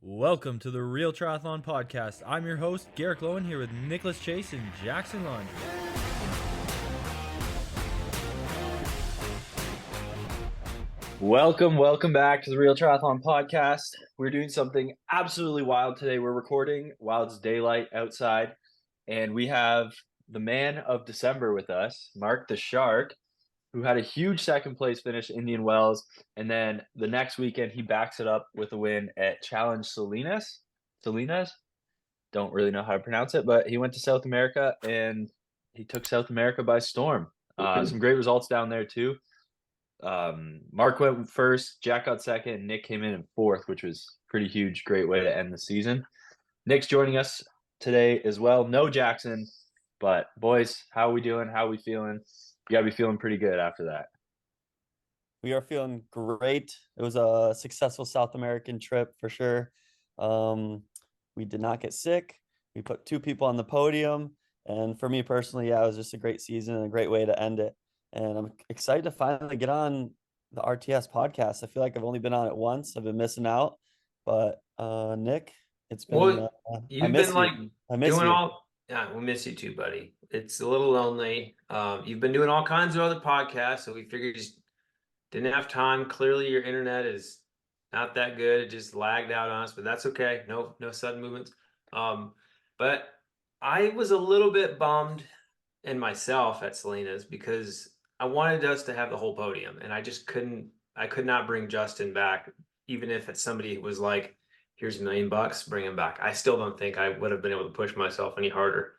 Welcome to the Real Triathlon Podcast. I'm your host, Garrick Loewen, here with Nicholas Chase and Jackson Laundry. Welcome back to the Real Triathlon Podcast. We're doing something absolutely wild today. We're recording while it's daylight outside, and we have the man of December with us, Marc the Shark, who had a huge second place finish in Indian Wells, and then the next weekend he backs it up with a win at Challenge Salinas. Don't really know how to pronounce it, but he went to South America and he took South America by storm. Some great results down there too. Marc went first, Jack got second, and Nick came in fourth, which was pretty huge. Great way to end the season. Nick's joining us today as well. No Jackson, but boys, how are we doing? How are we feeling? You gotta be feeling pretty good after that. We are feeling great. It was a successful South American trip for sure. We did not get sick. We put 2 people on the podium. And for me personally, it was just a great season and a great way to end it. And I'm excited to finally get on the RTS podcast. I feel like I've only been on it once. I've been missing out. But Nick, it's been you've been like doing you. all we miss you too, buddy. It's a little lonely. You've been doing all kinds of other podcasts, so we figured you just didn't have time. Clearly your internet is not that good. It just lagged out on us, but that's okay. No sudden movements. But I was a little bit bummed in myself at Salinas because I wanted us to have the whole podium, and I could not bring Justin back, even if somebody was like, here's $1 million, bring him back. I still don't think I would have been able to push myself any harder.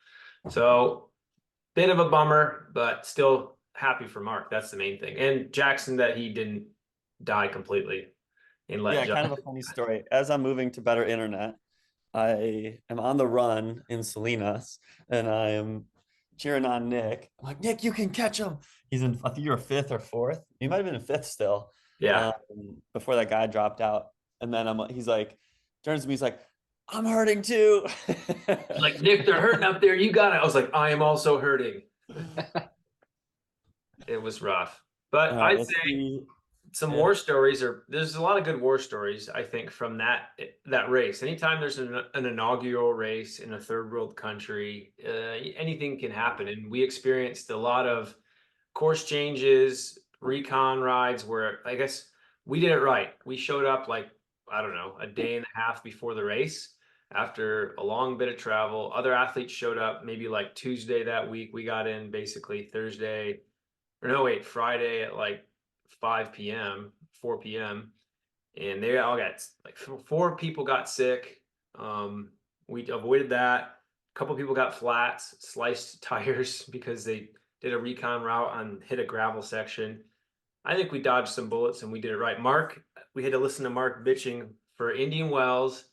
So bit of a bummer, but still happy for Marc. That's the main thing. And Jackson, that he didn't die completely. And kind of a funny story. As I'm moving to better internet, I am on the run in Salinas, and I am cheering on Nick. I'm like, Nick, you can catch him. He's in, I think you're 5th or 4th. He might have been in 5th still. Yeah. Before that guy dropped out. And then he's like, turns to me, he's like, I'm hurting too. Like, Nick, they're hurting up there. You got it. I was like, I am also hurting. It was rough. But I'd say some war stories there's a lot of good war stories, I think, from that race. Anytime there's an inaugural race in a third world country, anything can happen. And we experienced a lot of course changes, recon rides where I guess we did it right. We showed up like, I don't know, a day and a half before the race after a long bit of travel. Other athletes showed up maybe like Tuesday that week. We got in basically Friday at like 5 p.m., 4 p.m. And they all got like 4 people got sick. We avoided that. A couple people got flats, sliced tires because they did a recon route and hit a gravel section. I think we dodged some bullets and we did it right. Marc, we had to listen to Marc bitching for Indian Wells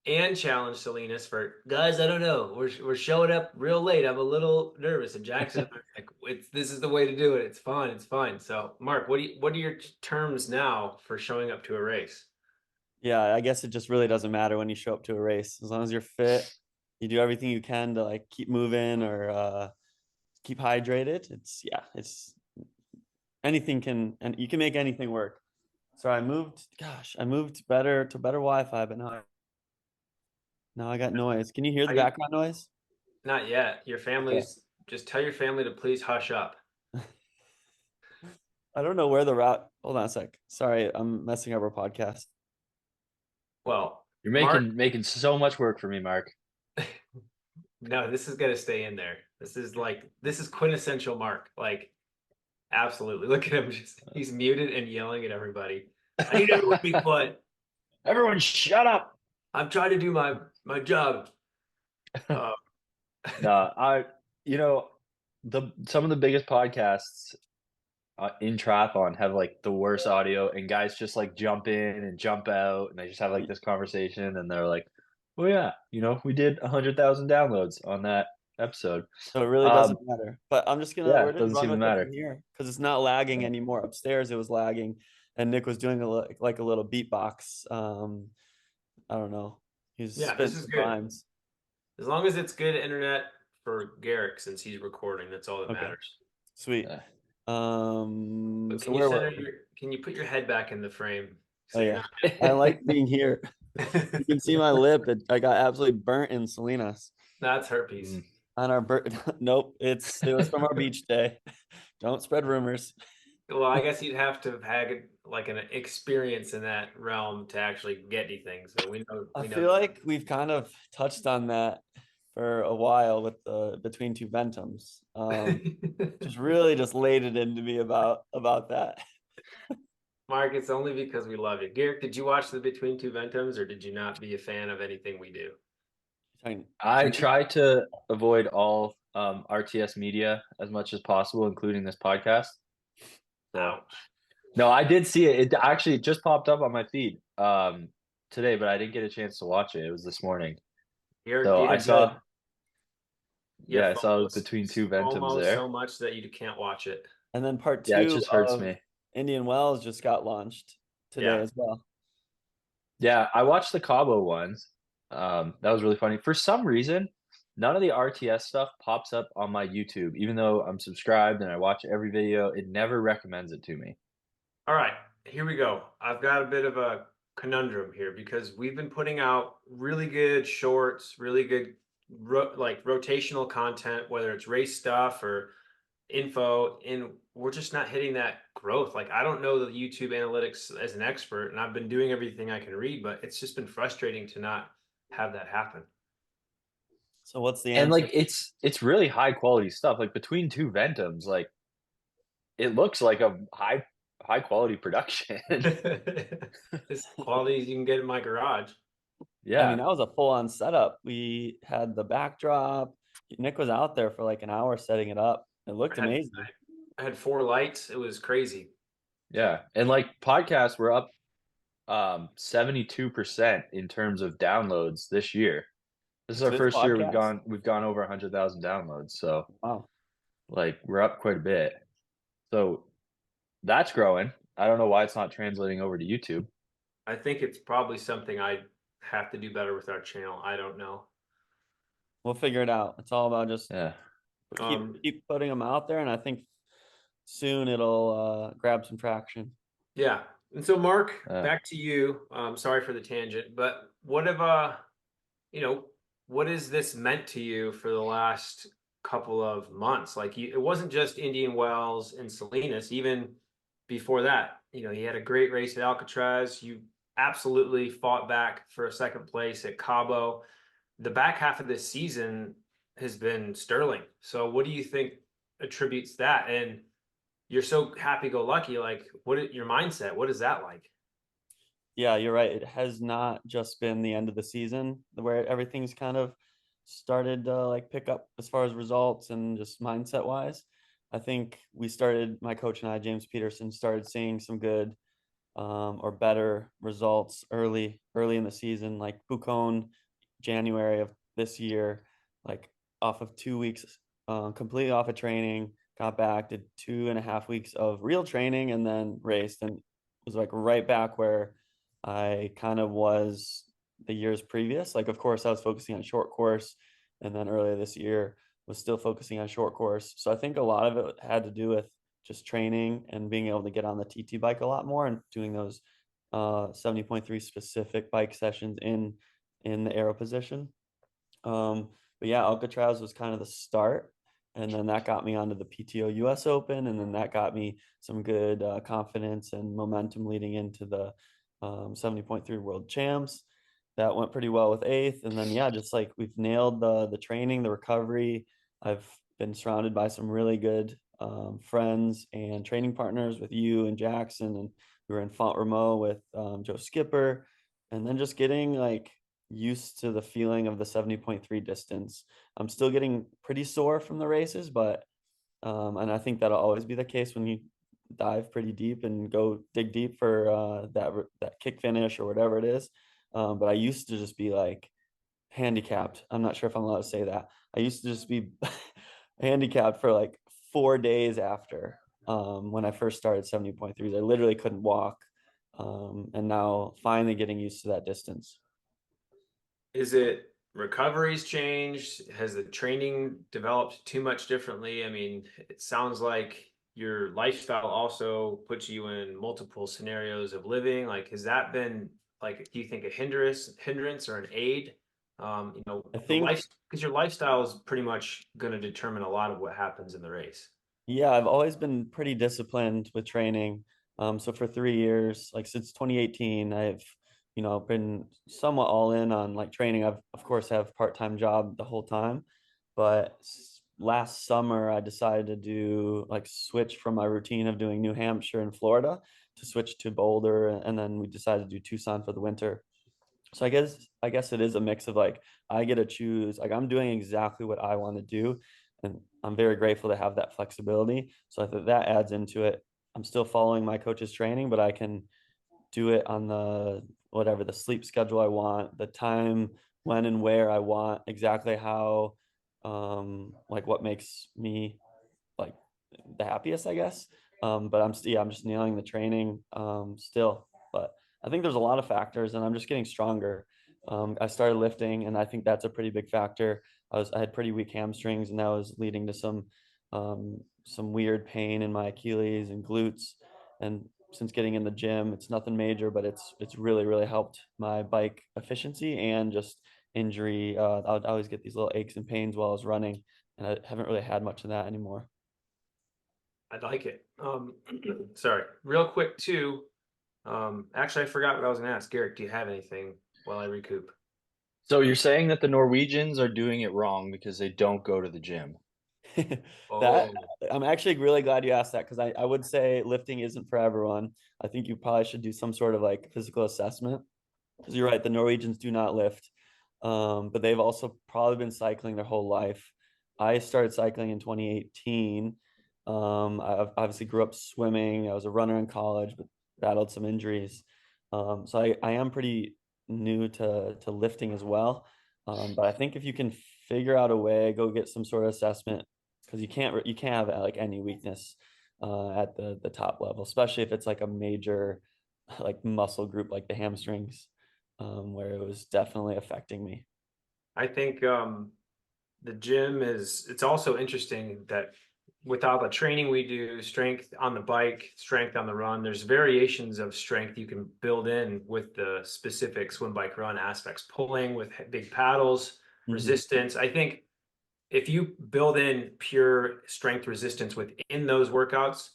and Challenge Salinas for, guys, I don't know. We're showing up real late. I'm a little nervous. And Jackson, like, this is the way to do it. It's fine. It's fine. So, Marc, what are your terms now for showing up to a race? Yeah, I guess it just really doesn't matter when you show up to a race. As long as you're fit, you do everything you can to like keep moving or keep hydrated. It's anything can, and you can make anything work. So I moved to better Wi-Fi, but now I got noise. Can you hear the background noise? Not yet. Your family's just tell your family to please hush up. I don't know where the route. Hold on a sec. Sorry, I'm messing up our podcast. Well, you're making so much work for me, Marc. No, this is gonna stay in there. This is quintessential Marc. Like, absolutely. Look at him. He's muted and yelling at everybody. I need everyone to be quiet. Everyone shut up. I'm trying to do my job. Some of the biggest podcasts in triathlon have like the worst audio, and guys just like jump in and jump out, and they just have like this conversation, and they're like, "Well, yeah, we did 100,000 downloads on that episode." So it really doesn't matter. But I'm just gonna it doesn't seem to matter here because it's not lagging anymore. Upstairs it was lagging, and Nick was doing a little beatbox. I don't know. This is good. Rhymes. As long as it's good internet for Garrick, since he's recording, that's all that matters. Sweet. Can you put your head back in the frame? So I like being here. You can see my lip. I got absolutely burnt in Salinas That's herpes. on our nope, it was from our beach day. Don't spread rumors. Well, I guess you'd have to have had like an experience in that realm to actually get anything. So I we know. feel like we've kind of touched on that for a while with the between two Ventums. Just really just laid it into me about that. Mark, it's only because we love you. Garrick, did you watch the Between Two Ventums, or did you not be a fan of anything we do? I try to avoid all RTS media as much as possible, including this podcast. So, Ouch. no, I did see it. It actually just popped up on my feed today, but I didn't get a chance to watch it. It was this morning. Garrick, So you I did saw, good. yeah, I Yeah, saw Between Two Ventums FOMO there. so much that you can't watch it. And then part Yeah, it 2 just hurts of me. Indian Wells just got launched today Yeah. as well. Yeah, I watched the Cabo ones. That was really funny. For some reason, none of the RTS stuff pops up on my YouTube, even though I'm subscribed and I watch every video. It never recommends it to me. All right, here we go. I've got a bit of a conundrum here because we've been putting out really good shorts, really good like rotational content, whether it's race stuff or info, and we're just not hitting that growth. Like, I don't know the YouTube analytics as an expert, and I've been doing everything I can read, but it's just been frustrating to not have that happen. So what's the And answer? like it's really high quality stuff. Like Between Two Ventums, like it looks like a high quality production. As quality as you can get in my garage. Yeah. I mean, that was a full-on setup. We had the backdrop. Nick was out there for like an hour setting it up. It looked amazing. I had 4 lights. It was crazy. Yeah. And like podcasts were up 72% in terms of downloads this year. This is our This first year podcast? we've gone over 100,000 downloads. So Wow. like we're up quite a bit. So that's growing. I don't know why it's not translating over to YouTube. I think it's probably something I have to do better with our channel. I don't know. We'll figure it out. It's all about just Yeah. keep putting them out there, and I think soon it'll grab some traction. Yeah. And so, Mark, Yeah. back to you. Sorry for the tangent, but what have what has this meant to you for the last couple of months? Like, it wasn't just Indian Wells and Salinas. Even before that, you had a great race at Alcatraz. You absolutely fought back for a second place at Cabo. The back half of this season has been sterling. So what do you think attributes that? And you're so happy-go-lucky. Like, your mindset? What is that like? Yeah, you're right. It has not just been the end of the season where everything's kind of started to like pick up as far as results and just mindset wise. I think my coach and I, James Peterson, started seeing some good or better results early in the season, like Pucón, January of this year, like off of 2 weeks, completely off of training, got back, did 2.5 weeks of real training, and then raced, and was like right back where I kind of was the years previous. Like, of course, I was focusing on short course, and then earlier this year was still focusing on short course. So I think a lot of it had to do with just training and being able to get on the TT bike a lot more and doing those 70.3 specific bike sessions in the aero position. But yeah, Alcatraz was kind of the start, and then that got me onto the PTO US Open, and then that got me some good confidence and momentum leading into the 70.3 World Champs. That went pretty well with 8th, and then yeah, just like we've nailed the training, the recovery. I've been surrounded by some really good friends and training partners with you and Jackson, and we were in Font Romeu with Joe Skipper, and then just getting like used to the feeling of the 70.3 distance. I'm still getting pretty sore from the races, but and I think that'll always be the case when you dive pretty deep and go dig deep for that kick finish or whatever it is. But I used to just be like handicapped. I'm not sure if I'm allowed to say that. I used to just be handicapped for like 4 days after when I first started 70.3s. I literally couldn't walk. And now finally getting used to that distance. Is it recovery's changed? Has the training developed too much differently? I mean, it sounds like your lifestyle also puts you in multiple scenarios of living. Like, has that been Like, do you think a hindrance or an aid? You know, I the think, life, because your lifestyle is pretty much going to determine a lot of what happens in the race. yeah, I've always been pretty disciplined with training. So for 3 years, like since 2018, I've, been somewhat all in on like training. I've of course have part-time job the whole time, but last summer I decided to do like switch from my routine of doing New Hampshire and Florida to switch to Boulder, and then we decided to do Tucson for the winter. So I guess it is a mix of like I get to choose, like I'm doing exactly what I want to do, and I'm very grateful to have that flexibility. So I think that adds into it. I'm still following my coach's training, but I can do it on the whatever the sleep schedule I want, the time when and where I want, exactly how like what makes me like the happiest, I guess. But I'm just nailing the training still. But I think there's a lot of factors, and I'm just getting stronger. I started lifting, and I think that's a pretty big factor. I had pretty weak hamstrings, and that was leading to some weird pain in my Achilles and glutes. And since getting in the gym, it's nothing major, but it's really helped my bike efficiency and just injury. I always get these little aches and pains while I was running, and I haven't really had much of that anymore. I like it. Sorry, real quick too. Actually, I forgot what I was going to ask. Garrick, do you have anything while I recoup? So you're saying that the Norwegians are doing it wrong because they don't go to the gym. That Oh, I'm actually really glad you asked that, because I would say lifting isn't for everyone. I think you probably should do some sort of like physical assessment, because you're right, the Norwegians do not lift. But they've also probably been cycling their whole life. I started cycling in 2018. I obviously grew up swimming. I was a runner in college, but battled some injuries. So I am pretty new to lifting as well. But I think if you can figure out a way, go get some sort of assessment, because you can't have like any weakness at the top level, especially if it's like a major like muscle group like the hamstrings, where it was definitely affecting me. I think the gym it's also interesting that with all the training we do, strength on the bike, strength on the run, there's variations of strength you can build in with the specific swim, bike, run aspects, pulling with big paddles, Mhm. resistance. I think if you build in pure strength resistance within those workouts,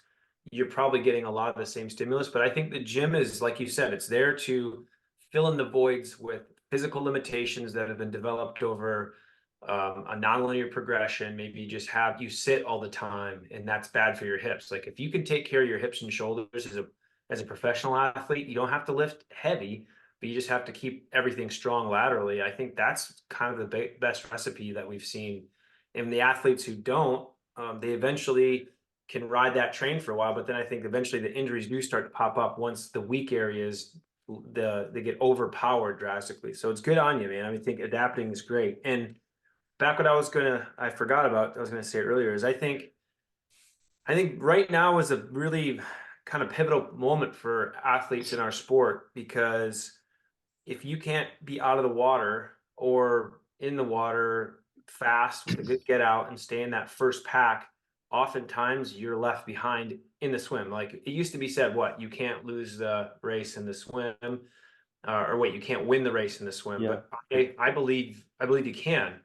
you're probably getting a lot of the same stimulus. But I think the gym is, like you said, it's there to fill in the voids with physical limitations that have been developed over a nonlinear progression. Maybe you just have you sit all the time, and that's bad for your hips. Like if you can take care of your hips and shoulders as a professional athlete, you don't have to lift heavy, but you just have to keep everything strong laterally. I think that's kind of the best recipe that we've seen. And the athletes who don't, they eventually can ride that train for a while, but then I think eventually the injuries do start to pop up once the weak areas they get overpowered drastically. So it's good on you, man. I think adapting is great. And back what I forgot about, I was gonna say earlier is I think right now is a really kind of pivotal moment for athletes in our sport, because if you can't be out of the water or in the water fast with a good get out and stay in that first pack, oftentimes you're left behind in the swim. Like it used to be said, what, you can't lose the race in the swim, or wait, you can't win the race in the swim. Yeah. But I believe you can,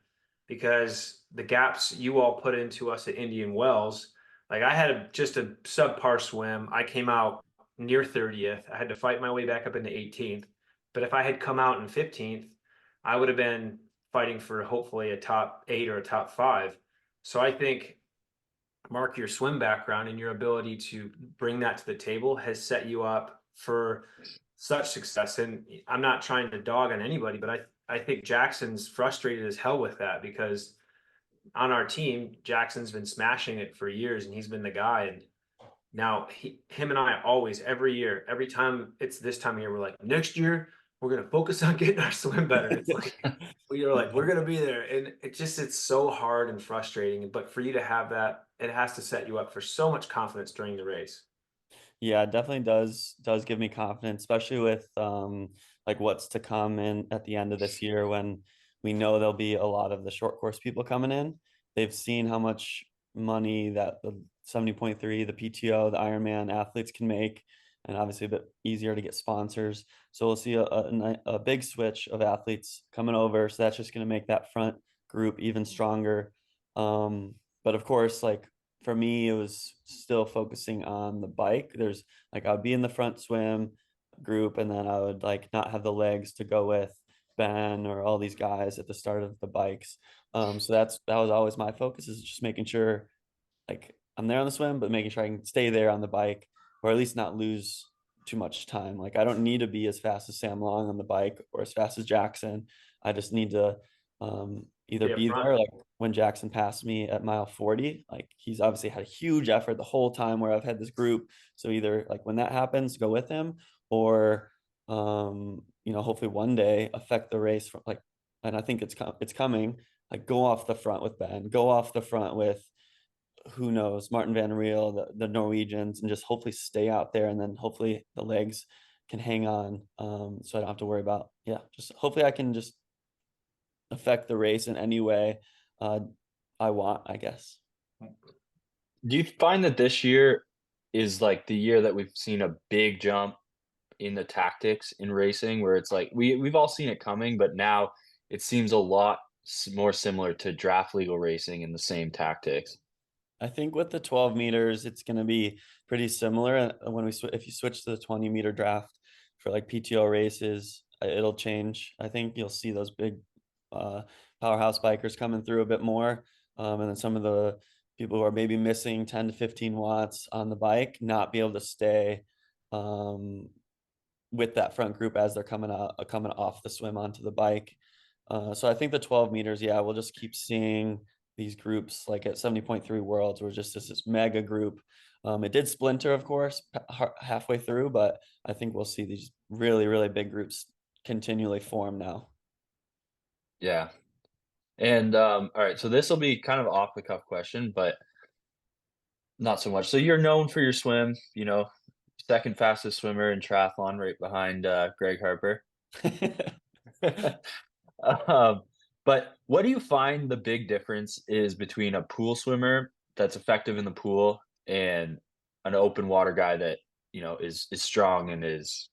because the gaps you all put into us at Indian Wells, like I had just a subpar swim. I came out near 30th. I had to fight my way back up into 18th. But if I had come out in 15th, I would have been fighting for hopefully a top 8 or a top 5. So I think, Mark, your swim background and your ability to bring that to the table has set you up for such success. And I'm not trying to dog on anybody, but I think Jackson's frustrated as hell with that, because on our team, Jackson's been smashing it for years and he's been the guy. And now him and I always, every year, every time it's this time of year, we're like, next year, we're going to focus on getting our swim better. It's like, we are like, we're going to be there. And it's so hard and frustrating. But for you to have that, it has to set you up for so much confidence during the race. Yeah, it definitely does give me confidence, especially with like what's to come in at the end of this year, when we know there'll be a lot of the short course people coming in. They've seen how much money that the 70.3, the PTO, the Ironman athletes can make, and obviously a bit easier to get sponsors. So we'll see a big switch of athletes coming over. So that's just going to make that front group even stronger. But of course, like for me, it was still focusing on the bike. There's like, I'd be in the front swim group, and then I would like not have the legs to go with Ben or all these guys at the start of the bikes. So that was always my focus, is just making sure like I'm there on the swim, but making sure I can stay there on the bike, or at least not lose too much time. Like I don't need to be as fast as Sam Long on the bike or as fast as Jackson. I just need to either be there. Like when Jackson passed me at mile 40, like he's obviously had a huge effort the whole time where I've had this group. So either like when that happens, go with him, or hopefully one day affect the race from like, and I think it's coming, like go off the front with Ben, go off the front with who knows, Martin Van Riel, the Norwegians, and just hopefully stay out there, and then hopefully the legs can hang on. So I don't have to worry about, just hopefully I can just affect the race in any way I want, I guess. Do you find that this year is like the year that we've seen a big jump in the tactics in racing, where it's like we've all seen it coming, but now it seems a lot more similar to draft legal racing in the same tactics? I think with the 12 meters, it's going to be pretty similar. When if you switch to the 20-meter draft for like PTO races, it'll change. I think you'll see those big powerhouse bikers coming through a bit more. And then some of the people who are maybe missing 10 to 15 watts on the bike, not be able to stay with that front group as they're coming off the swim onto the bike. So I think the 12 meters, we'll just keep seeing these groups like at 70.3 Worlds, where just this mega group. It did splinter, of course, halfway through, but I think we'll see these really, really big groups continually form now. Yeah. And all right, so this will be kind of off the cuff question, but not so much. So you're known for your swim, second fastest swimmer in triathlon, right behind Greg Harper. But what do you find the big difference is between a pool swimmer that's effective in the pool and an open water guy that is strong and is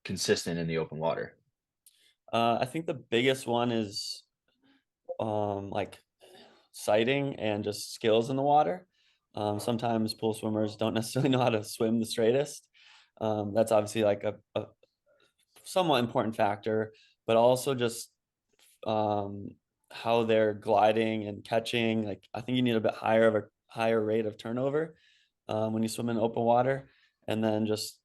consistent in the open water? I think the biggest one is like sighting and just skills in the water. Sometimes pool swimmers don't necessarily know how to swim the straightest. That's obviously like a somewhat important factor, but also just how they're gliding and catching. Like I think you need a higher rate of turnover when you swim in open water, and then just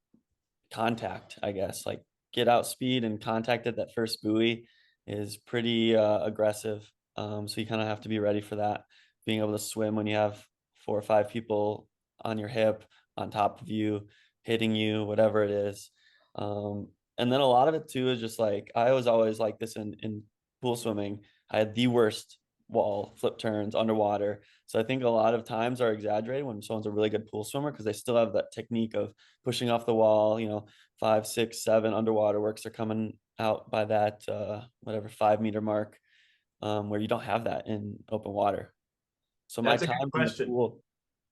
contact, I guess, like get out speed and contact at that first buoy is pretty aggressive. So you kind of have to be ready for that, being able to swim when you have 4 or 5 people on your hip, on top of you, hitting you, whatever it is. And then a lot of it too is just like, I was always like this in pool swimming. I had the worst wall flip turns underwater. So I think a lot of times are exaggerated when someone's a really good pool swimmer, because they still have that technique of pushing off the wall, 5, 6, 7 underwater works are coming out by that, 5-meter mark, where you don't have that in open water. So That's a good question.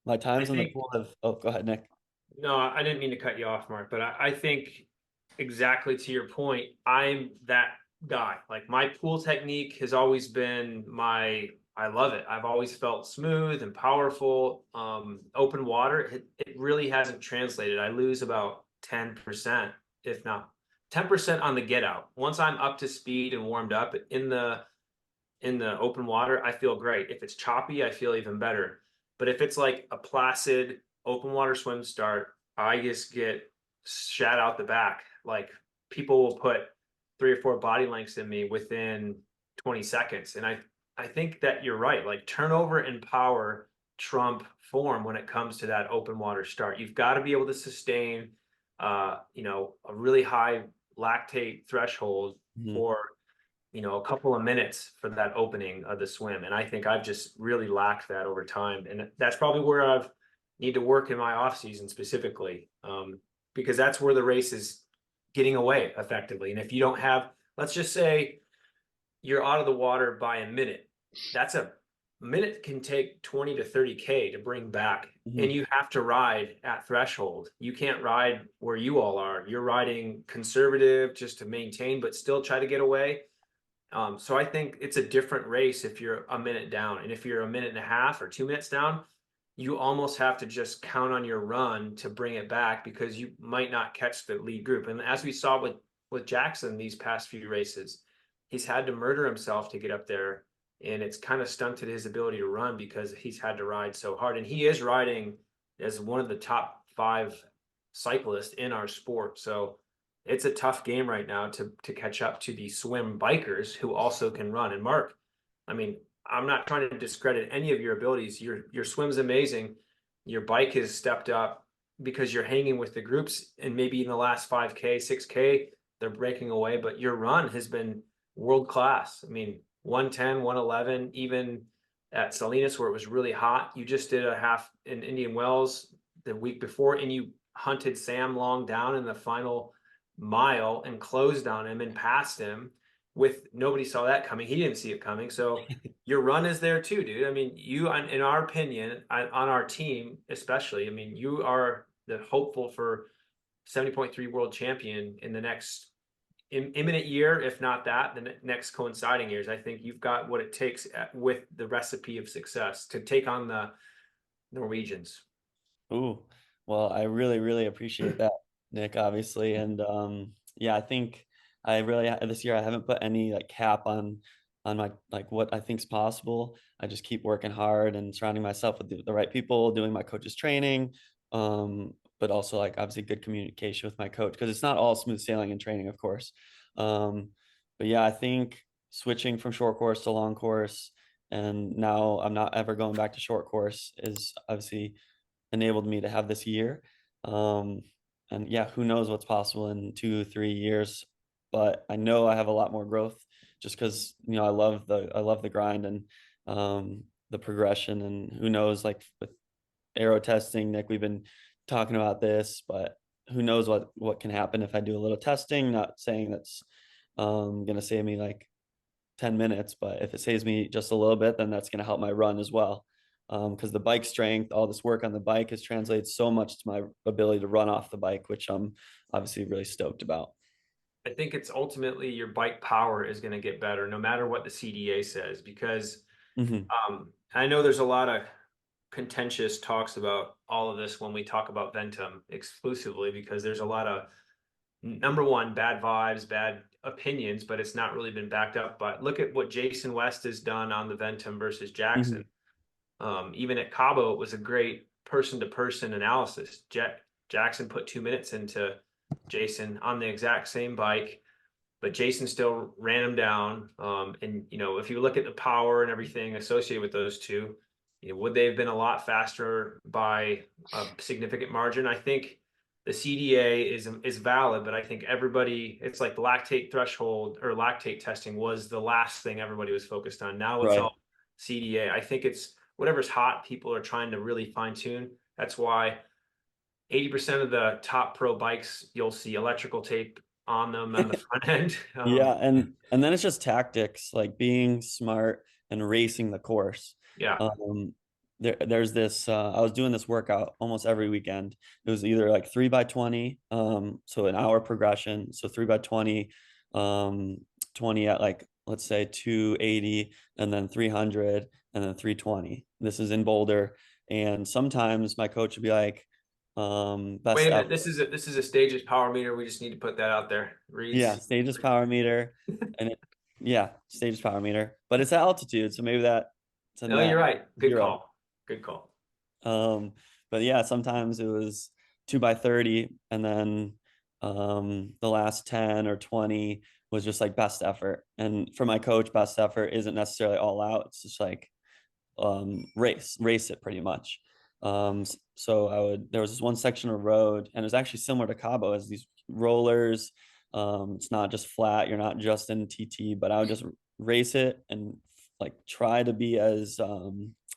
My times in the pool have, go ahead, Nick. No, I didn't mean to cut you off, Mark, but I think exactly to your point, I'm that guy. Like my pool technique has always been I love it. I've always felt smooth and powerful. Open water, it really hasn't translated. I lose about 10%, if not 10% on the get out. Once I'm up to speed and warmed up in the open water, I feel great. If it's choppy, I feel even better. But if it's like a placid open water swim start, I just get shot out the back. Like people will put 3 or 4 body lengths in me within 20 seconds. And I think that you're right. Like turnover and power trump form when it comes to that open water start. You've got to be able to sustain, a really high lactate threshold for, a couple of minutes for that opening of the swim. And I think I've just really lacked that over time. And that's probably where I've need to work in my off season specifically, because that's where the race is getting away effectively. And if you don't have, let's just say you're out of the water by a minute, that's a a minute can take 20 to 30K to bring back. Mhm. And you have to ride at threshold. You can't ride where you all are. You're riding conservative just to maintain, but still try to get away. So I think it's a different race if you're a minute down. And if you're a minute and a half or 2 minutes down, you almost have to just count on your run to bring it back because you might not catch the lead group. And as we saw with Jackson these past few races, he's had to murder himself to get up there. And it's kind of stunted his ability to run because he's had to ride so hard. And he is riding as one of the top 5 cyclists in our sport. So it's a tough game right now to catch up to the swim bikers who also can run. And Mark, I mean, I'm not trying to discredit any of your abilities. Your swim's amazing. Your bike has stepped up because you're hanging with the groups, and maybe in the last 5K, 6K, they're breaking away. But your run has been world class. I mean, 110, 111, even at Salinas where it was really hot. You just did a half in Indian Wells the week before, and you hunted Sam Long down in the final mile and closed on him and passed him with nobody saw that coming. He didn't see it coming. So your run is there too, dude. I mean, you, in our opinion, on our team, especially, I mean, you are the hopeful for 70.3 world champion in the next imminent year, if not that, the next coinciding years. I think you've got what it takes with the recipe of success to take on the Norwegians. Ooh, well, I really, really appreciate that, Nick, obviously. And yeah, I think I really this year I haven't put any like cap on my like what I think's possible. I just keep working hard and surrounding myself with the right people, doing my coach's training, but also like obviously good communication with my coach because it's not all smooth sailing in training, of course. But yeah, I think switching from short course to long course, and now I'm not ever going back to short course is obviously enabled me to have this year. And yeah, who knows what's possible in 2-3 years, but I know I have a lot more growth just because, you know, I love the grind and the progression, and who knows, like with aero testing, Nick, we've been talking about this, but who knows what can happen if I do a little testing, not saying that's going to save me like 10 minutes, but if it saves me just a little bit, then that's going to help my run as well. Because the bike strength, all this work on the bike has translated so much to my ability to run off the bike, which I'm obviously really stoked about. I think it's ultimately your bike power is going to get better no matter what the CDA says, because I know there's a lot of contentious talks about all of this when we talk about Ventum exclusively, because there's a lot of, number one, bad vibes, bad opinions, but it's not really been backed up. But look at what Jason West has done on the Ventum versus Jackson. Even at Cabo, it was a great person-to-person analysis. Jackson put 2 minutes into Jason on the exact same bike, but Jason still ran him down. And, you know, if you look at the power and everything associated with those two, you know, would they have been a lot faster by a significant margin? I think the CDA is valid, but I think everybody, it's like the lactate threshold or lactate testing was the last thing everybody was focused on. Now it's all CDA. I think it's whatever's hot, people are trying to really fine tune. That's why 80% of the top pro bikes, you'll see electrical tape on them on the front end. Yeah, and then it's just tactics, like being smart and racing the course. Yeah. There's this I was doing this workout almost every weekend. It was either like 3x20, so an hour progression, so 3x20, 20 at like, let's say 280, and then 300, and then 320. This is in Boulder, and sometimes my coach would be like, best Wait a minute, effort. this is a Stages power meter. We just need to put that out there. Reads. Yeah, Stages power meter, and Stages power meter, but it's at altitude, so maybe that's a No, net you're right. Good 0. call. Good call. But yeah, sometimes it was 2x30, and then the last 10 or 20 was just like best effort. And for my coach, best effort isn't necessarily all out. It's just like race it pretty much. So there was this one section of road, and it was actually similar to Cabo as these rollers. It's not just flat, you're not just in TT, but I would just race it and like try to be as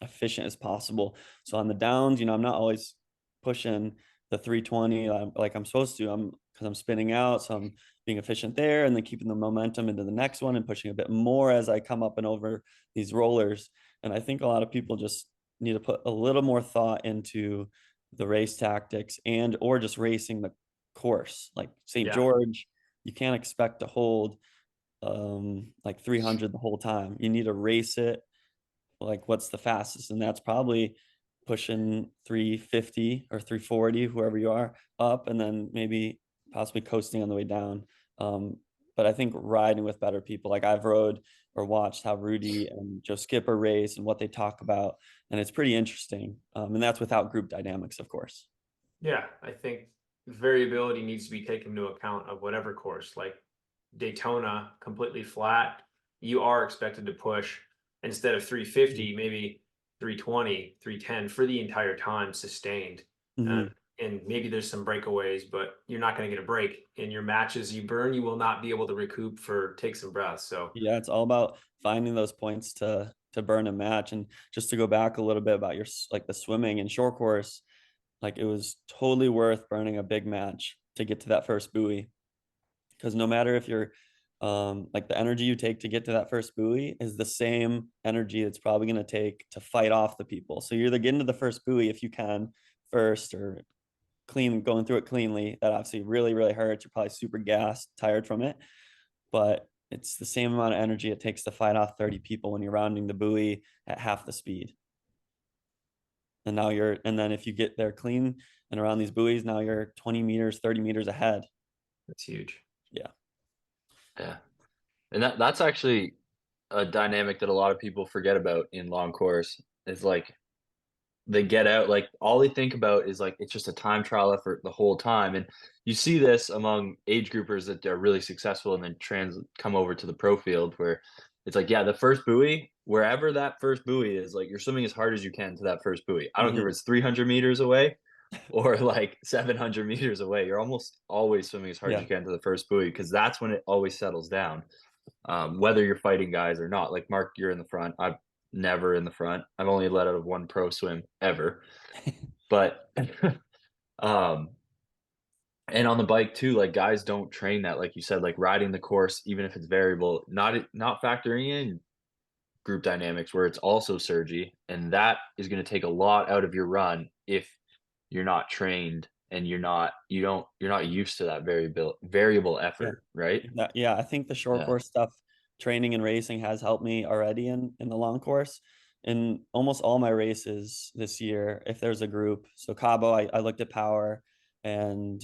efficient as possible. So on the downs, you know, I'm not always pushing the 320 like I'm supposed to. Because I'm spinning out, so I'm being efficient there, and then keeping the momentum into the next one and pushing a bit more as I come up and over these rollers. And I think a lot of people just need to put a little more thought into the race tactics or just racing the course. Like St. George, you can't expect to hold like 300 the whole time. You need to race it like what's the fastest, and that's probably pushing 350 or 340, whoever you are, up, and then maybe possibly coasting on the way down. But I think riding with better people, like I've rode or watched how Rudy and Joe Skipper race and what they talk about, and it's pretty interesting. And that's without group dynamics, of course. Yeah, I think variability needs to be taken into account of whatever course. Like Daytona, completely flat, you are expected to push instead of 350, maybe 320, 310 for the entire time sustained. And maybe there's some breakaways, but you're not going to get a break. In your matches you burn, you will not be able to recoup for take some breaths. So yeah, it's all about finding those points to burn a match. And just to go back a little bit about your, like the swimming and short course, like it was totally worth burning a big match to get to that first buoy. Because no matter if you're like the energy you take to get to that first buoy is the same energy it's probably going to take to fight off the people. So you're either getting to the first buoy if you can first, or going through it cleanly. That obviously really, really hurts. You're probably super gassed, tired from it. But it's the same amount of energy it takes to fight off 30 people when you're rounding the buoy at half the speed. And then if you get there clean and around these buoys, now you're 20 meters, 30 meters ahead. that's huge. Yeah. And that's actually a dynamic that a lot of people forget about in long course. Is like they get out, like all they think about is like it's just a time trial effort the whole time. And you see this among age groupers that are really successful and then come over to the pro field, where it's like, yeah, the first buoy, wherever that first buoy is, like you're swimming as hard as you can to that first buoy. I don't care if it's 300 meters away or like 700 meters away. You're almost always swimming as hard as you can to the first buoy, because that's when it always settles down. Whether you're fighting guys or not. Like Mark, you're in the front. I'm never in the front. I've only let out of one pro swim ever. But and on the bike too, like guys don't train that, like you said, like riding the course, even if it's variable, not factoring in group dynamics where it's also surgy, and that is going to take a lot out of your run if you're not trained and you're not used to that variable effort, right? Yeah, I think the short course stuff, training and racing, has helped me already in the long course. In almost all my races this year, if there's a group, so Cabo, I looked at power, and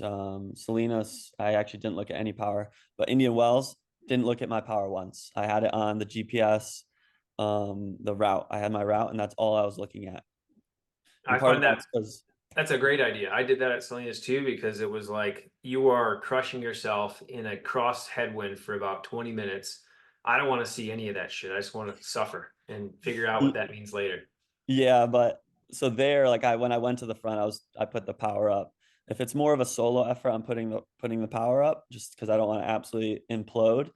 Salinas, I actually didn't look at any power, but Indian Wells, didn't look at my power once. I had it on the GPS, the route. I had my route, and that's all I was looking at. And I find that's a great idea. I did that at Salinas too, because it was like you are crushing yourself in a cross headwind for about 20 minutes. I don't want to see any of that shit. I just want to suffer and figure out what that means later. Yeah, but so there, like when I went to the front, I put the power up. If it's more of a solo effort, I'm putting the power up just because I don't want to absolutely implode.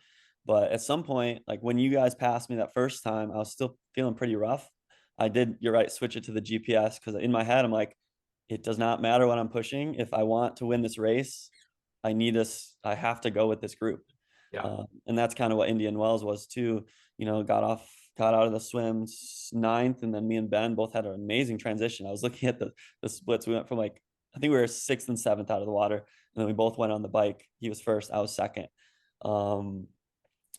But at some point, like when you guys passed me that first time, I was still feeling pretty rough. I did, you're right, switch it to the GPS, because in my head, I'm like, it does not matter what I'm pushing. If I want to win this race, I have to go with this group. And that's kind of what Indian Wells was too. Got out of the swims 9th, and then me and Ben both had an amazing transition. I was looking at the splits. We went from like, I think we were 6th and 7th out of the water, and then we both went on the bike. He was first, I was second. And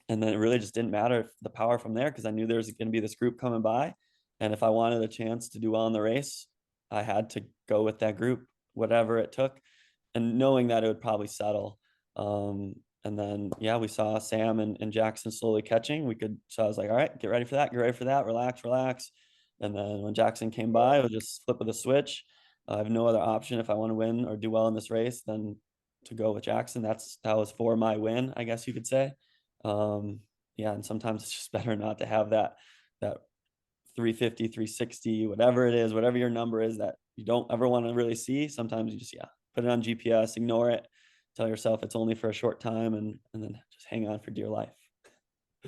then it really just didn't matter the power from there, because I knew there was going to be this group coming by. And if I wanted a chance to do well in the race, I had to go with that group, whatever it took, and knowing that it would probably settle. And then, we saw Sam and Jackson slowly catching. So I was like, all right, get ready for that, relax. And then when Jackson came by, it was just flip of the switch. I have no other option if I want to win or do well in this race than to go with Jackson. That was for my win, I guess you could say. And sometimes it's just better not to have that 350, 360, whatever it is, whatever your number is that you don't ever want to really see. Sometimes you just put it on GPS, ignore it, tell yourself it's only for a short time, and then just hang on for dear life.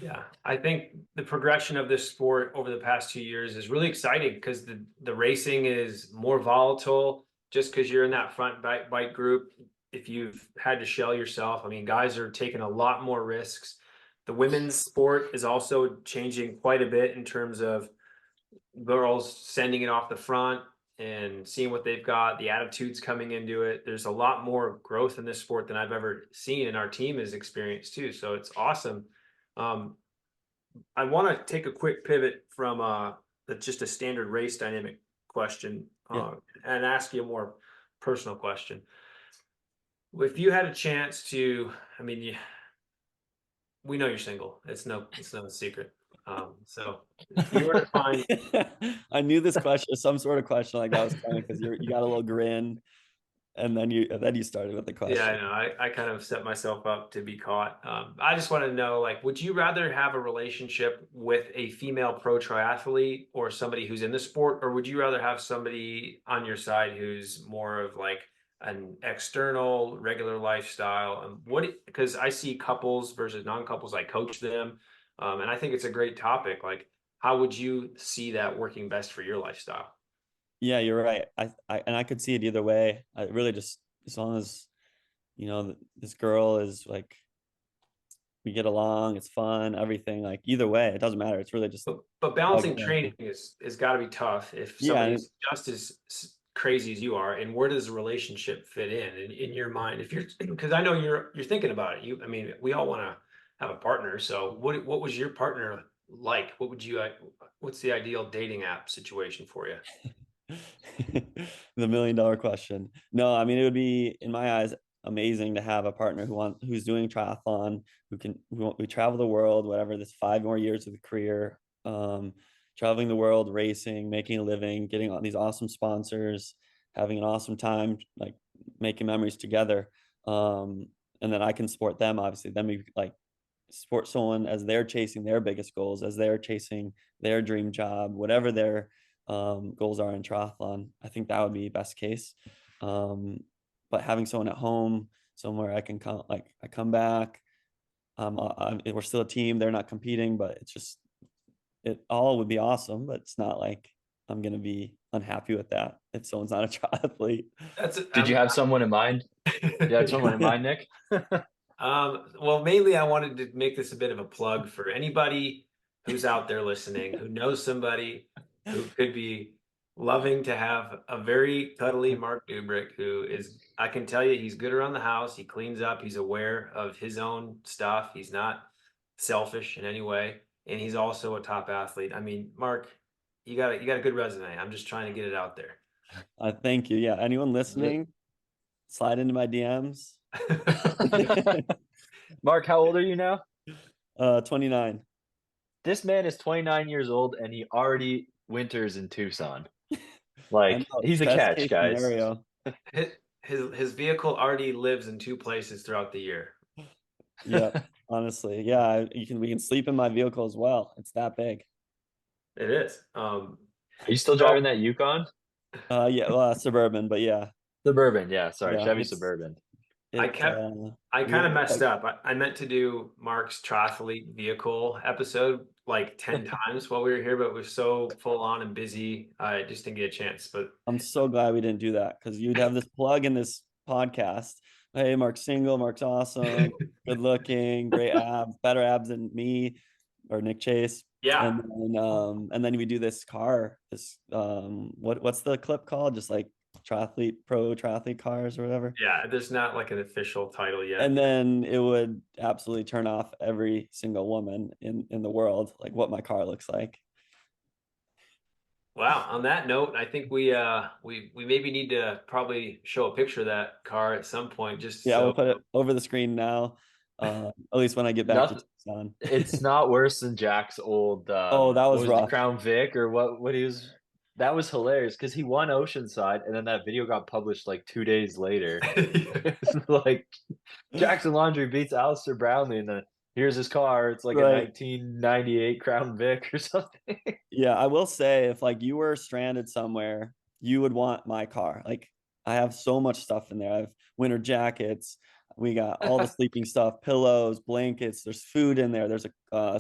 Yeah, I think the progression of this sport over the past 2 years is really exciting, because the racing is more volatile. Just because you're in that front bike group if you've had to shell yourself. I mean, guys are taking a lot more risks. The women's sport is also changing quite a bit in terms of girls sending it off the front and seeing what they've got, the attitudes coming into it. There's a lot more growth in this sport than I've ever seen, and our team has experienced too. So it's awesome. I want to take a quick pivot from just a standard race dynamic question and ask you a more personal question. If you had a chance to, I mean, we know you're single. It's no secret. So if you were to find, I knew this question, some sort of question like that was coming, because you got a little grin, and then you started with the question. Yeah, I know. I kind of set myself up to be caught. I just want to know, like, would you rather have a relationship with a female pro triathlete or somebody who's in the sport, or would you rather have somebody on your side who's more of like an external regular lifestyle? Because I see couples versus non-couples, I coach them. And I think it's a great topic. Like, how would you see that working best for your lifestyle? Yeah, you're right. I could see it either way. I really just, as long as, this girl is like, we get along, it's fun, everything, like either way, it doesn't matter. It's really just. But balancing training is got to be tough if somebody's just as crazy as you are. And where does the relationship fit in your mind? If you're, because I know you're thinking about it. I mean, we all want to have a partner. So what was your partner like? What's the ideal dating app situation for you? The $1 million question. No, I mean, it would be, in my eyes, amazing to have a partner who's doing triathlon, we travel the world, whatever, this 5 more years of the career, traveling the world, racing, making a living, getting all these awesome sponsors, having an awesome time, like making memories together. And then I can support them, obviously. Then we like support someone as they're chasing their biggest goals, as they're chasing their dream job, whatever their goals are in triathlon. I think that would be best case. But having someone at home, somewhere I can come, like I come back, we're still a team. They're not competing, but it all would be awesome. But it's not like I'm gonna be unhappy with that if someone's not a triathlete. Did you have someone in mind? You had someone in mind, Nick? Well, mainly I wanted to make this a bit of a plug for anybody who's out there listening, who knows somebody who could be loving to have a very cuddly Marc Dubrick, who is, I can tell you, he's good around the house. He cleans up. He's aware of his own stuff. He's not selfish in any way. And he's also a top athlete. I mean, Marc, you got a good resume. I'm just trying to get it out there. Thank you. Yeah. Anyone listening, slide into my DMs. Marc, how old are you now? 29. This man is 29 years old and he already winters in Tucson. Like, he's a catch, guys. Scenario. His vehicle already lives in 2 places throughout the year. Yeah, honestly. Yeah, we can sleep in my vehicle as well. It's that big. It is. Are you still driving that Yukon? Yeah, well, Suburban, but yeah. Suburban, yeah. Sorry, Yeah, Chevy Suburban. I kind of messed up. I meant to do Marc's triathlete vehicle episode like 10 times while we were here, but it was so full on and busy. I just didn't get a chance. But I'm so glad we didn't do that, because you'd have this plug in this podcast. Hey, Marc's single, Marc's awesome, good looking, great abs, better abs than me or Nick Chase. Yeah. And then we do this what's the clip called? Just like pro triathlete cars or whatever. Yeah, there's not like an official title yet. And then it would absolutely turn off every single woman in the world, like what my car looks like. Wow. On that note, I think we maybe need to probably show a picture of that car at some point. We'll put it over the screen now. At least when I get back to Tucson. It's not worse than Jack's old that was rough. Crown Vic or what he was. That was hilarious because he won Oceanside and then that video got published like 2 days later. It's like Jackson Laundry beats Alistair Brownlee and then here's his car. It's like a 1998 Crown Vic or something. Yeah, I will say, if like you were stranded somewhere, you would want my car. Like, I have so much stuff in there. I have winter jackets. We got all the sleeping stuff, pillows, blankets. There's food in there. There's a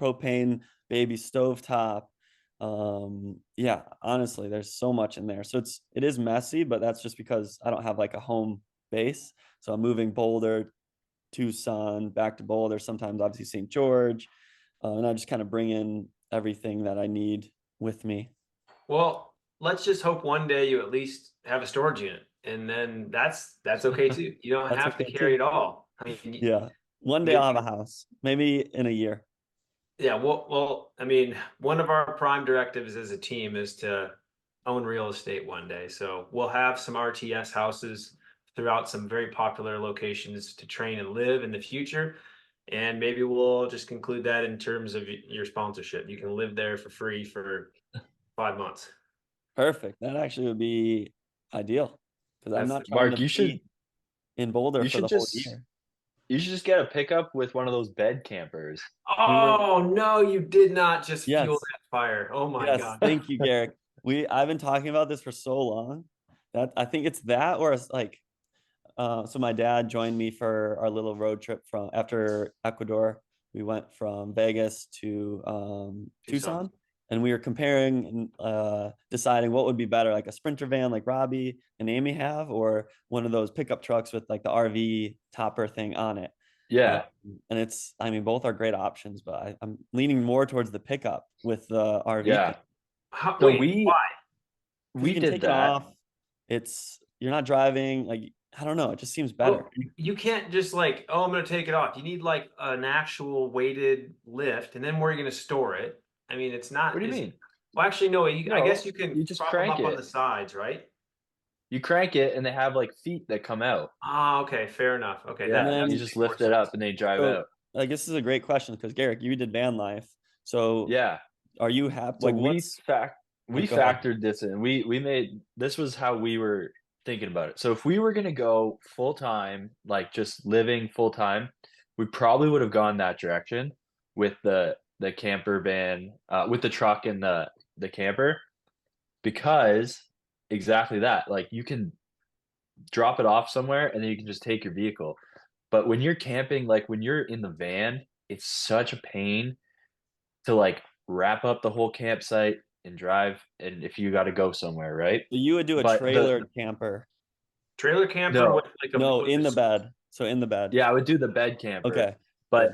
propane baby stovetop. Yeah, honestly, there's so much in there. So it is messy, but that's just because I don't have like a home base. So I'm moving Boulder, Tucson, back to Boulder, sometimes obviously St. George. And I just kind of bring in everything that I need with me. Well, let's just hope one day you at least have a storage unit, and then that's okay too. You don't That's have to okay carry too. it all. I mean, Yeah. One day I'll have a house, maybe in a year. yeah. Well, I mean, one of our prime directives as a team is to own real estate one day. So we'll have some RTS houses throughout some very popular locations to train and live in the future. And maybe we'll just conclude that in terms of your sponsorship. You can live there for free for 5 months. Perfect. That actually would be ideal because I'm not trying Mark, to be in Boulder for the whole year. You should just get a pickup with one of those bed campers. Oh no, you did not just fuel Yes. that fire. Oh my Yes, God. thank you, Garrick. I've been talking about this for so long that I think it's that, or it's like, so my dad joined me for our little road trip from after Ecuador. We went from Vegas to Tucson, and we were comparing and deciding what would be better, like a Sprinter van like Robbie and Amy have, or one of those pickup trucks with like the RV topper thing on it. Yeah. And it's, I mean, both are great options, but I'm leaning more towards the pickup with the RV. Yeah. Why? We can did take it that. off. You're not driving. Like, I don't know. It just seems better. Well, you can't just like, oh, I'm going to take it off. You need like an actual weighted lift, and then where are you going to store it? I mean, it's not. What do you mean? Well, actually, no. I No, guess you can you just prop them crank up on it. the sides, right? You crank it and they have like feet that come out. Ah, okay, fair enough. Okay, Yeah, then you just lift it up and they drive out. Like, this is a great question because Garrick, you did van life. So Yeah. are you happy? So Like, we go ahead. factored this in. We made, this was how we were thinking about it. So if we were gonna go full time, like just living full time, we probably would have gone that direction with the camper van, with the truck and the camper, because exactly that. Like you can drop it off somewhere and then you can just take your vehicle. But when you're camping, like when you're in the van, it's such a pain to like wrap up the whole campsite and drive, and if you got to go somewhere, right? So you would do a But trailer camper? Trailer camper with like a No, in the bed. So in the bed. Yeah, I would do the bed camper. Okay. But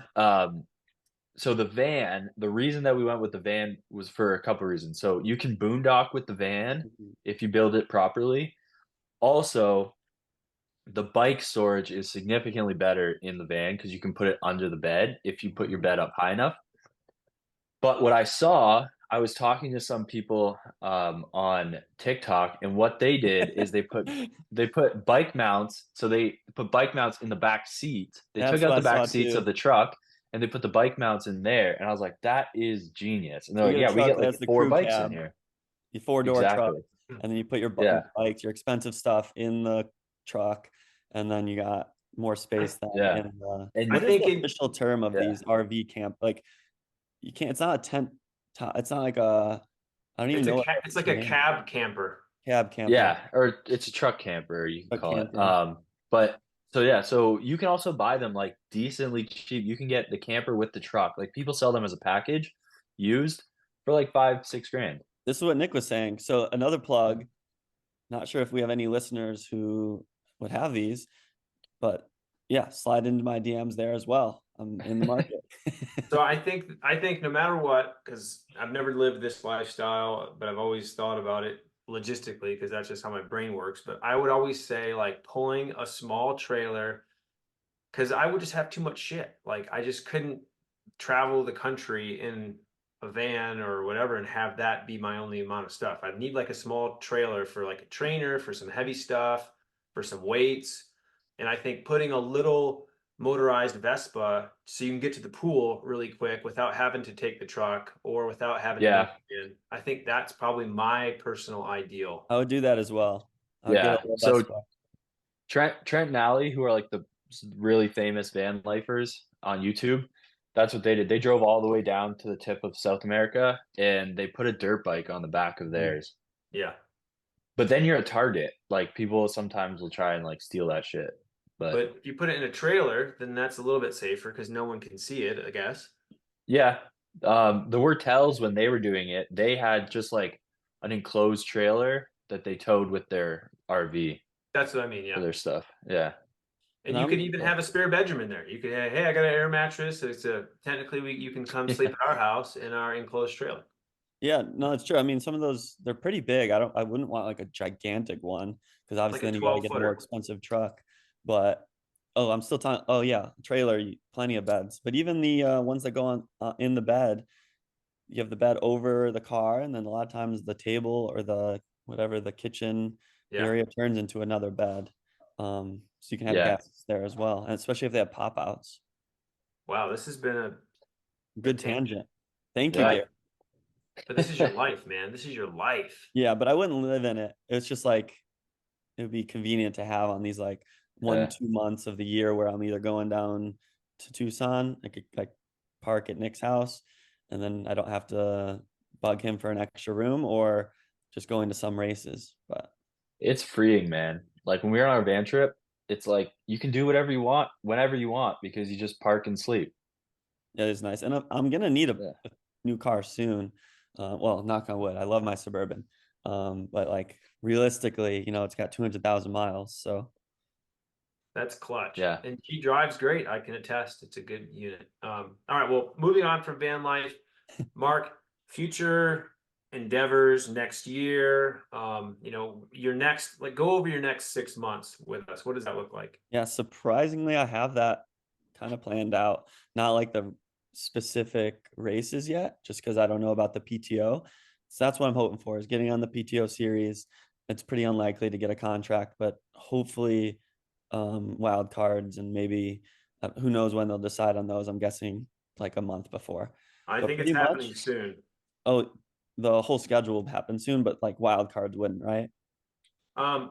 so the van, the reason that we went with the van was for a couple of reasons. So you can boondock with the van if you build it properly. Also, the bike storage is significantly better in the van because you can put it under the bed if you put your bed up high enough. But what I saw, I was talking to some people on TikTok, and what they did is they put bike mounts. So they put bike mounts in the back seat. They took out the back seats of the truck and they put the bike mounts in there. And I was like, that is genius. And they're like, yeah, we get like 4 bikes in here. The 4-door truck, and then you put your bikes, your expensive stuff in the truck, and then you got more space than in the. And what is the official term of these RV camp? Like, you can't. It's not a tent. It's not like a. I don't even know. It's like a cab camper. Cab camper. Yeah, or it's a truck camper. You can call it. But so yeah, so you can also buy them like decently cheap. You can get the camper with the truck. Like people sell them as a package, used for like $5-6 grand. This is what Nick was saying. So another plug. Not sure if we have any listeners who would have these, but yeah, slide into my DMs there as well. I'm in the market. So I think no matter what, because I've never lived this lifestyle, but I've always thought about it logistically because that's just how my brain works. But I would always say like pulling a small trailer, because I would just have too much shit. Like I just couldn't travel the country in a van or whatever and have that be my only amount of stuff. I'd need like a small trailer for like a trainer, for some heavy stuff, for some weights. And I think putting a little motorized Vespa so you can get to the pool really quick without having to take the truck or without having to in. I think that's probably my personal ideal. I would do that as well. So Trent and Allie, who are like the really famous van lifers on YouTube, that's what they did. They drove all the way down to the tip of South America and they put a dirt bike on the back of theirs. Yeah. But then you're a target. Like people sometimes will try and like steal that shit. But if you put it in a trailer, then that's a little bit safer because no one can see it, I guess. Yeah. The Wurtels, when they were doing it, they had just like an enclosed trailer that they towed with their RV. That's what I mean, yeah. For their stuff. Yeah. And you could even have a spare bedroom in there. You could have, hey, I got an air mattress. It's technically you can come sleep at our house in our enclosed trailer. Yeah, no, it's true. I mean, some of those, they're pretty big. I wouldn't want like a gigantic one because obviously Like a then you got to get a more 12-footer. expensive truck. But I'm still talking. Oh yeah, trailer, plenty of beds. But even the ones that go on in the bed, you have the bed over the car, and then a lot of times the table or the whatever the kitchen Yeah. area turns into another bed. So you can have Yeah. guests there as well, and especially if they have pop outs. Wow, this has been a Good tangent. Thank you, Yeah. Garrick. But this is your life, man. This is your life. Yeah, but I wouldn't live in it. It's just like it would be convenient to have on these like 1-2 months of the year where I'm either going down to Tucson, I could like park at Nick's house, and then I don't have to bug him for an extra room or just going to some races. But It's freeing, man. Like when we were on our van trip, it's like you can do whatever you want, whenever you want, because you just park and sleep. it is nice. And I'm gonna need Yeah. a new car soon. Well, knock on wood. I love my Suburban. But like realistically, it's got 200,000 miles. So That's clutch. Yeah. And she drives great. I can attest. It's a good unit. All right. Well, moving on from van life, Mark, future endeavors next year. Your next, like, go over your next 6 months with us. What does that look like? yeah, surprisingly, I have that kind of planned out. Not like the specific races yet, just because I don't know about the PTO. So that's what I'm hoping for is getting on the PTO series. It's pretty unlikely to get a contract, but hopefully wild cards and maybe who knows when they'll decide on those. I'm guessing like a month before. I But think it's pretty happening much, soon. oh, the whole schedule will happen soon, but like wild cards wouldn't, right?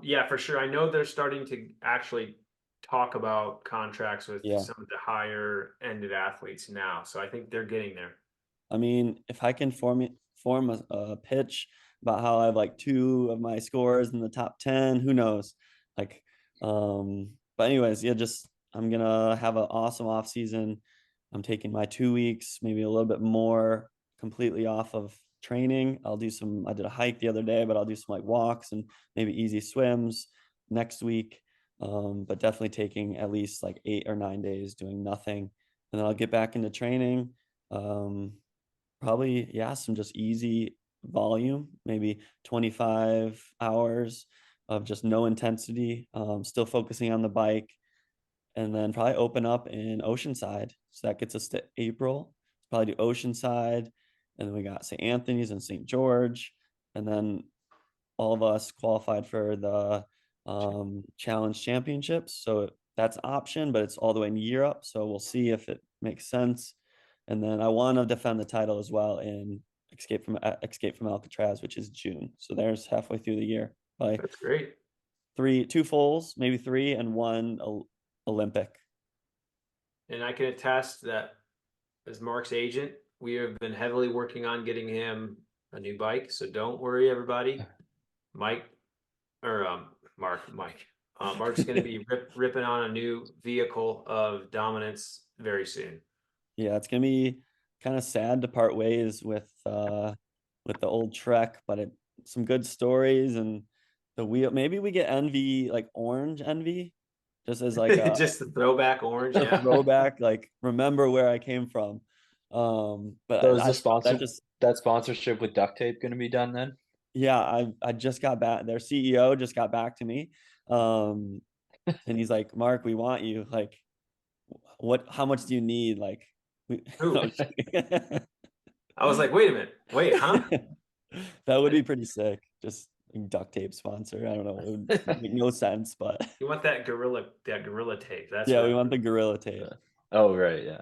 Yeah, for sure. I know they're starting to actually talk about contracts with Yeah. some of the higher ended athletes now. So I think they're getting there. I mean, if I can form a pitch about how I have like 2 of my scores in the top 10, who knows? Like, but anyways, yeah, just I'm gonna have an awesome off season. I'm taking my 2 weeks, maybe a little bit more, completely off of training. I did a hike the other day, but I'll do some like walks and maybe easy swims next week. But definitely taking at least like 8 or 9 days doing nothing. And then I'll get back into training. Probably, yeah, some just easy volume, maybe 25 hours of just no intensity, still focusing on the bike, and then probably open up in Oceanside. So that gets us to April. Probably do Oceanside, and then we got St. Anthony's and St. George, and then all of us qualified for the Challenge Championships. So that's option, but it's all the way in Europe. So we'll see if it makes sense. And then I want to defend the title as well in Escape from Alcatraz, which is June. So there's halfway through the year. Like That's great. 2 fulls, maybe 3, and 1 Olympic. And I can attest that as Mark's agent, we have been heavily working on getting him a new bike. So don't worry, everybody. Mark's going to be ripping on a new vehicle of dominance very soon. Yeah, it's gonna be kind of sad to part ways with the old Trek, but some good stories and the wheel. Maybe we get Envy, like orange Envy, just as like a just the throwback orange. Yeah. throwback, like remember where I came from. But So is that sponsorship with duct tape going to be done then? Yeah, I just got back. Their CEO just got back to me, and he's like, "Mark, we want you. Like, how much do you need? Like, I was like, wait a minute, wait, huh? That would be pretty sick. Just duct tape sponsor. I don't know. It would make no sense, but You want that gorilla tape? That's yeah, what we want the gorilla tape. Oh, right, yeah.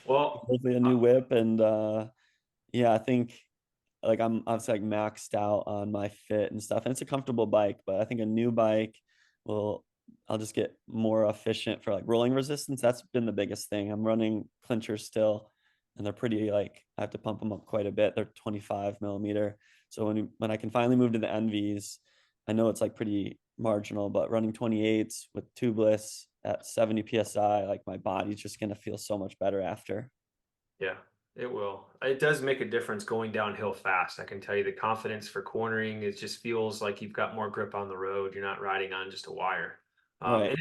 Well, Hopefully a new whip, and yeah, I think like I'm obviously like maxed out on my fit and stuff, and it's a comfortable bike, but I think a new bike I'll just get more efficient for like rolling resistance. That's been the biggest thing. I'm running clinchers still, and they're pretty like I have to pump them up quite a bit. They're 25 millimeter. So when I can finally move to the NVs, I know it's like pretty marginal, but running 28s with tubeless at 70 psi, like my body's just gonna feel so much better after. yeah, it will. It does make a difference going downhill fast. I can tell you the confidence for cornering, it just feels like you've got more grip on the road. You're not riding on just a wire. Right.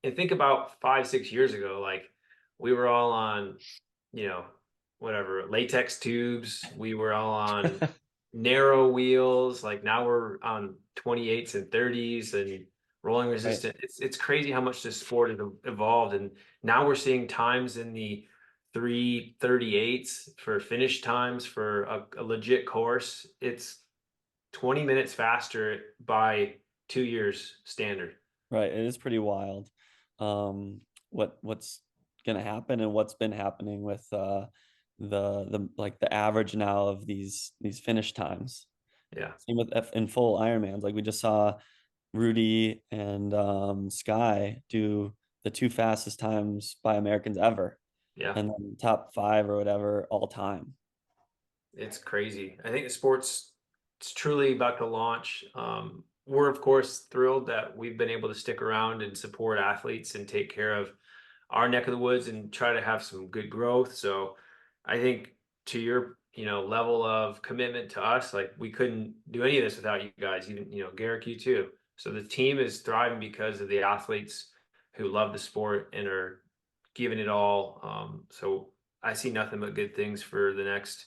And think about 5, 6 years ago, like we were all on, you know, whatever, latex tubes. We were all on narrow wheels. Like now we're on 28s and 30s and rolling Right. resistant. It's crazy how much this sport has evolved. And now we're seeing times in the 3:38s for finish times for a legit course. It's 20 minutes faster by 2 years standard. Right. It is pretty wild. What's gonna happen and what's been happening with the like the average now of these finish times. Yeah. Same with in full Ironmans. Like we just saw Rudy and Sky do the two fastest times by Americans ever, Yeah. and then top five or whatever all time. It's crazy. I think the sport's it's truly about to launch. We're of course thrilled that we've been able to stick around and support athletes and take care of our neck of the woods and try to have some good growth. So I think to your, level of commitment to us, like we couldn't do any of this without you guys, even, Garrick, you too. So the team is thriving because of the athletes who love the sport and are giving it all. So I see nothing but good things for the next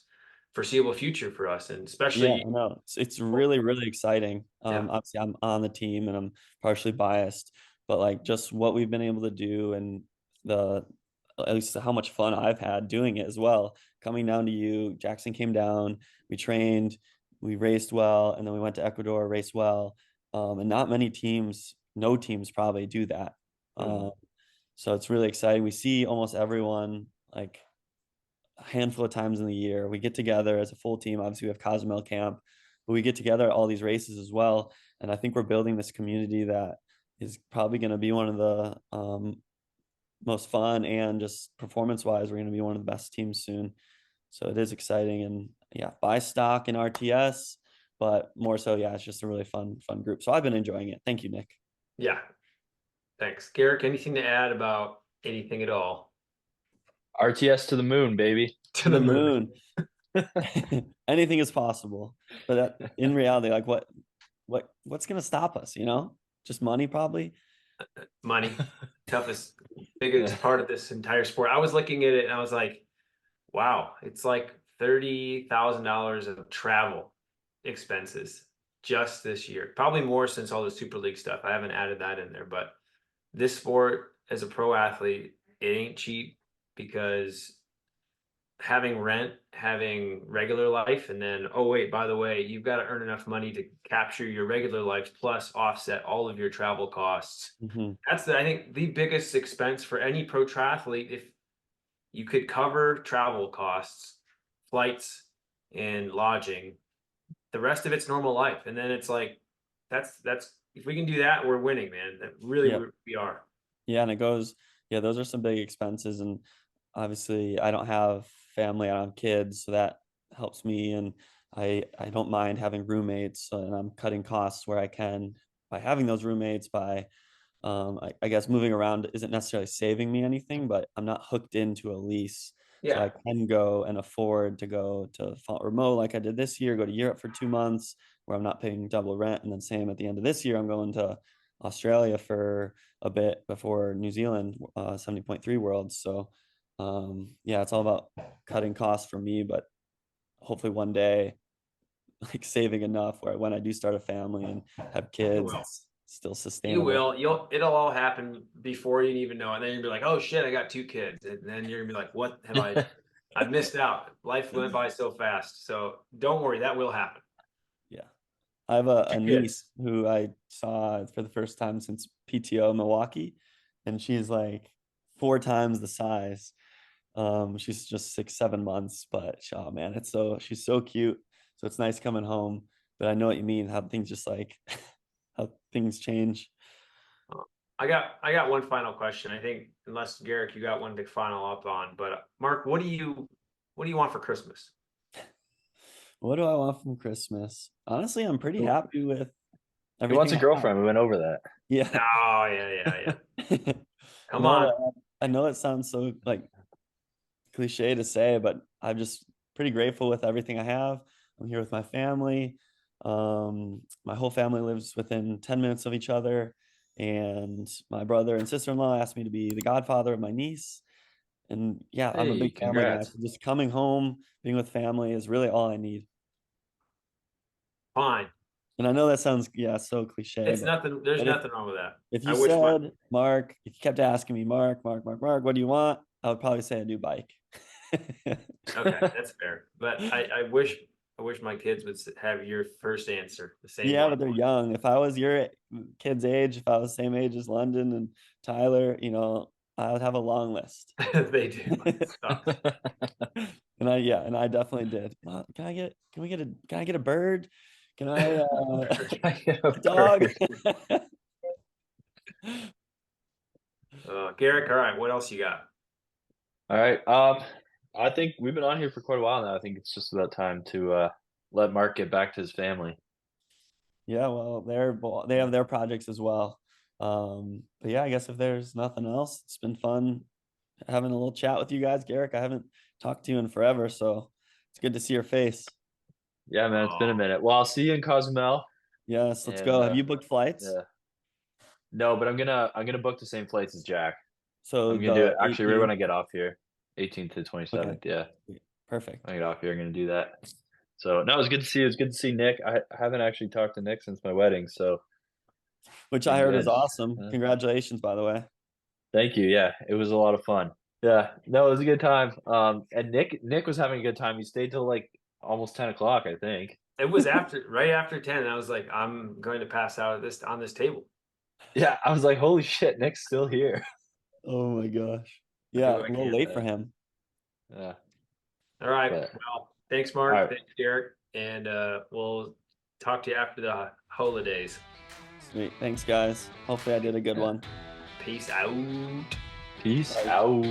foreseeable future for us, and Yeah, especially, I know. It's really, really exciting. yeah, Obviously I'm on the team and I'm partially biased, but like just what we've been able to do and the at least how much fun I've had doing it as well. Coming down to you, Jackson came down, we trained, we raced well, and then we went to Ecuador, raced well. And not many teams, no teams probably do that. mhm. Um, so it's really exciting. We see almost everyone like a handful of times in the year. We get together as a full team. Obviously, we have Cozumel camp, but we get together at all these races as well. And I think we're building this community that is probably going to be one of the most fun, and just performance wise, we're going to be one of the best teams soon. So it is exciting, and yeah, buy stock in RTS, but more so, yeah, it's just a really fun group. So I've been enjoying it. Thank you, Nick. Yeah, thanks, Garrick. Anything to add about anything at all? RTS to the moon, baby. To To the the moon. moon. Anything is possible, but in reality, like what's going to stop us? Just money, probably. Money, toughest, biggest part of this entire sport. I was looking at it and I was like, wow, it's like $30,000 of travel expenses just this year. Probably more since all the Super League stuff. I haven't added that in there, but this sport as a pro athlete, it ain't cheap because having rent, having regular life, and then, oh, wait, by the way, you've got to earn enough money to capture your regular life plus offset all of your travel costs. Mhm. That's I think the biggest expense for any pro triathlete. If you could cover travel costs, flights, and lodging, the rest of it's normal life. And then it's like, that's if we can do that, we're winning, man. That really Yeah. we are. Yeah, and it goes, yeah, those are some big expenses. And obviously I don't have family, I don't have kids, so that helps me. And I don't mind having roommates, and I'm cutting costs where I can by having those roommates, by I guess moving around isn't necessarily saving me anything, but I'm not hooked into a lease. So Yeah. I can go and afford to go to remote like I did this year, go to Europe for 2 months where I'm not paying double rent. And then same at the end of this year, I'm going to Australia for a bit before New Zealand 70.3 Worlds. So yeah, it's all about cutting costs for me, but hopefully one day like saving enough where when I do start a family and have You kids, will. it's still You sustainable. will. It'll all happen before you even know it. And then you'll be like, oh shit, I got 2 kids. And then you're gonna be like, what have I've missed out. Life went by so fast. So don't worry, that will happen. Yeah. I have a 2 kids. niece who I saw for the first time since PTO Milwaukee, and she's like 4 times the size. She's just 6, 7 months, but oh man, she's so cute. So it's nice coming home. But I know what you mean, how things just like how things change. I got one final question. I think unless Garrick, you got one to final up on, but Mark, what do you want for Christmas? What do I want from Christmas? Honestly, I'm pretty happy with He wants everything a I have. girlfriend. We went over that. Yeah. Oh yeah. Come No, on. I know it sounds so like cliche to say, but I'm just pretty grateful with everything I have. I'm here with my family. My whole family lives within 10 minutes of each other. and my brother and sister-in-law asked me to be the godfather of my niece. And yeah, I'm a Hey, big family guy. congrats. So just coming home, being with family is really all I need. Fine. And I know that sounds, so cliche. It's but nothing. There's but if- nothing wrong with that. If I you wish said, Mark, if you kept asking me, Mark, what do you want? I would probably say a new bike. Okay, that's fair. But I wish my kids would have your first answer, the same Yeah, one. but they're young. If I was your kid's age, if I was the same age as London and Tyler, I would have a long list. They do. Stop. And I definitely did. Can I get a bird? Can I a dog? Garrick, all right, what else you got? All right. I think we've been on here for quite a while now. I think it's just about time to let Mark get back to his family. Yeah, well, they have their projects as well. But yeah, I guess if there's nothing else, it's been fun having a little chat with you guys. Garrick, I haven't talked to you in forever, so it's good to see your face. Yeah, man, it's been a minute. Well, I'll see you in Cozumel. Yes, let's And, go. Have you booked flights? Yeah. No, but I'm gonna book the same flights as Jack. So I'm gonna do it actually right when 18th? I get off here, 18th to 27th. Yeah, Perfect. when I get off here, I'm gonna do that. So no, it was good to see you. It was good to see Nick. I haven't actually talked to Nick since my wedding, so Which been I heard was good. awesome. Yeah. Congratulations, by the way. Thank you. Yeah, it was a lot of fun. Yeah, no, it was a good time. And Nick was having a good time. He stayed till like almost 10 o'clock, I think. It was right after 10. I was like, I'm going to pass out on this table. Yeah, I was like, holy shit, Nick's still here. Oh my gosh. Yeah, do I a little can, late for him. Yeah. All right. But- Well, thanks, Mark. All right. Thanks, Garrick. And we'll talk to you after the holidays. Sweet. Thanks, guys. Hopefully I did a good one. Peace out. Peace out.